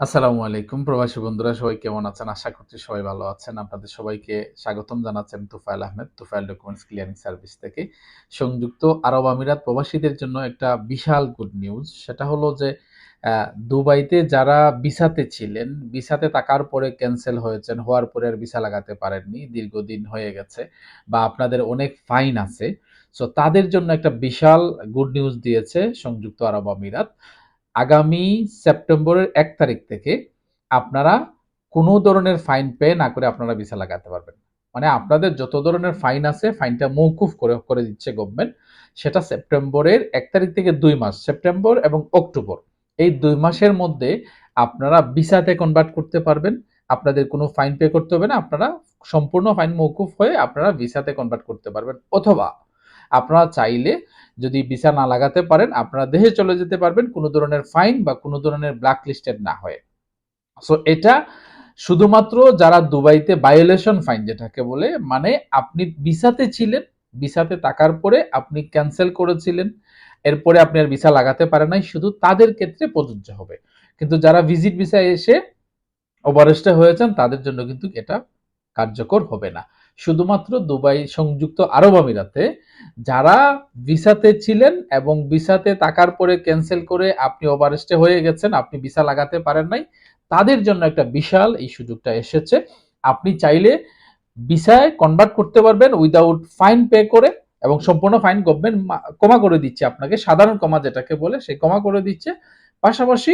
আসসালামু আলাইকুম প্রবাসী বন্ধুরা, সবাই কেমন আছেন? আশা করছি সবাই ভালো আছেন। আপনাদের সবাইকে স্বাগতম জানাচ্ছি আমি Tufail Ahmed, Tufail documents clearing service থেকে। সংযুক্ত আরব আমিরাত প্রবাসীদের জন্য একটা বিশাল গুড নিউজ। সেটা হলো যে দুবাইতে যারা ভিসাতে ছিলেন, ভিসাতে থাকার পরে ক্যানসেল হয়েছেন, হওয়ার পরে আর ভিসা লাগাতে পারেননি, দীর্ঘদিন হয়ে গেছে বা আপনাদের অনেক ফাইন আছে। সো তাদের জন্য একটা বিশাল গুড নিউজ দিয়েছে সংযুক্ত আরব আমিরাত। আগামী সেপ্টেম্বরের ১ তারিখ থেকে আপনারা কোনো ধরনের ফাইন পে না করে আপনারা ভিসা লাগাতে পারবেন। মানে আপনাদের যত ধরনের ফাইন আছে, ফাইনটা মওকুফ করে দিচ্ছে গভর্নমেন্ট। সেটা সেপ্টেম্বরের ১ তারিখ থেকে ২ মাস, সেপ্টেম্বর এবং অক্টোবর, এই ২ মাসের মধ্যে আপনারা ভিসাতে কনভার্ট করতে পারবেন। আপনাদের কোনো ফাইন পে করতে হবে না। আপনারা সম্পূর্ণ ফাইন মওকুফ হয়ে আপনারা ভিসাতে কনভার্ট করতে পারবেন। অথবা আপনারা চাইলে যদি ভিসা না লাগাতে পারেন, আপনারা দেশে চলে যেতে পারবেন কোনো ধরনের ফাইন বা কোনো ধরনের ব্ল্যাক লিস্টেড না হয়ে। সো এটা শুধুমাত্র যারা দুবাইতে ভায়োলেশন ফাইন যেটাকে বলে, মানে আপনি ভিসাতে ছিলেন, ভিসাতে থাকার পরে আপনি ক্যান্সেল করেছিলেন, এরপরে আপনি আর ভিসা লাগাতে পারেন নাই, শুধু তাদের ক্ষেত্রে প্রযোজ্য হবে। কিন্তু যারা ভিজিট ভিসা এসে ওভারস্টে হয়েছেন তাদের জন্য কিন্তু এটা কার্যকর হবে না। শুধুমাত্র দুবাই সংযুক্ত আরব আমিরাতে যারা ভিসাতে ছিলেন এবং ভিসাতে থাকার পরে ক্যান্সেল করে আপনি ওভারস্টে হয়ে গেছেন, আপনি ভিসা লাগাতে পারেন নাই, তাদের জন্য একটা বিশাল এই সুযোগটা এসেছে। আপনি চাইলে ভিসায় কনভার্ট করতে পারবেন উইদাউট ফাইন পে করে, এবং সম্পূর্ণ ফাইন গভর্নমেন্ট ক্ষমা করে দিচ্ছে আপনাকে, সাধারণ ক্ষমা যেটাকে বলে সেই ক্ষমা করে দিচ্ছে। পাশাপাশি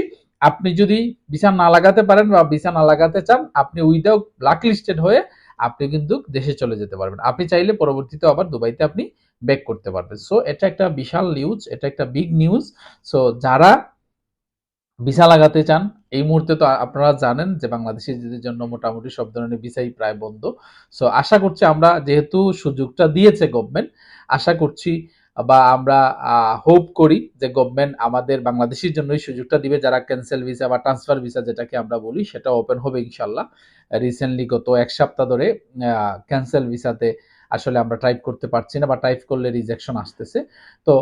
আপনি যদি ভিসা না লাগাতে পারেন বা ভিসা না লাগাতে চান, আপনি উইদাউট ব্ল্যাক লিস্টেড হয়ে আপনি কিন্তু দেশে চলে যেতে পারবেন। আপনি চাইলে পরবর্তীতে আবার দুবাইতে আপনি ব্যাক করতে পারবেন। সো এটা একটা বিশাল নিউজ, এটা একটা বিগ নিউজ। সো যারা ভিসা লাগাতে চান, এই মুহূর্তে তো আপনারা জানেন যে বাংলাদেশিদের জন্য মোটামুটি সব ধরনের ভিসাই প্রায় বন্ধ। সো আশা করছি আমরা, যেহেতু সুযোগটা দিয়েছে গভর্নমেন্ট, আশা করছি বা আমরা হোপ করি যে গভর্নমেন্ট আমাদের বাংলাদেশির জন্য এই সুযোগটা দিবে। যারা ক্যান্সেল ভিসা বা ট্রান্সফার ভিসা যেটাকে আমরা বলি, সেটা ওপেন হবে ইনশাল্লাহ। রিসেন্টলি গত ১ সপ্তাহ ধরে ক্যান্সেল ভিসাতে আসলে আমরা টাইপ করতে পারছি না, বা টাইপ করলে রিজেকশন আসতেছে। তো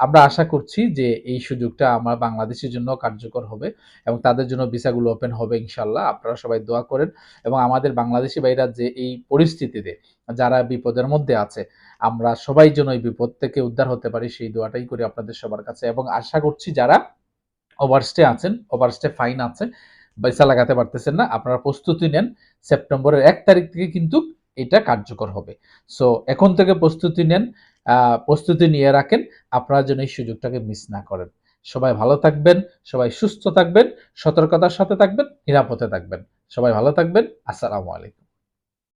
আমরা আশা করছি যে এই সুযোগটা আমার বাংলাদেশের জন্য কার্যকর হবে এবং তাদের জন্য ভিসাগুলো ওপেন হবে ইনশাল্লাহ। আপনারা সবাই দোয়া করেন এবং আমাদের বাংলাদেশি ভাইরা যে এই পরিস্থিতিতে যারা বিপদের মধ্যে আছে, আমরা সবাই যেন এই বিপদ থেকে উদ্ধার হতে পারি, সেই দোয়াটাই করি আপনাদের সবার কাছে। এবং আশা করছি যারা ওভারস্টে আছেন, ওভারস্টে ফাইন আছে, ভিসা লাগাতে পারতেছেন না, আপনারা প্রস্তুতি নেন। সেপ্টেম্বরের ১ তারিখ থেকে কিন্তু এটা কার্যকর হবে। সো এখন থেকে প্রস্তুতি নেন, প্রস্তুতি নিয়ে রাখেন, আপনারা যেন এই সুযোগটাকে মিস না করেন। সবাই ভালো থাকবেন, সবাই সুস্থ থাকবেন, সতর্কতার সাথে থাকবেন, নিরাপদে থাকবেন। সবাই ভালো থাকবেন। আসসালামু আলাইকুম।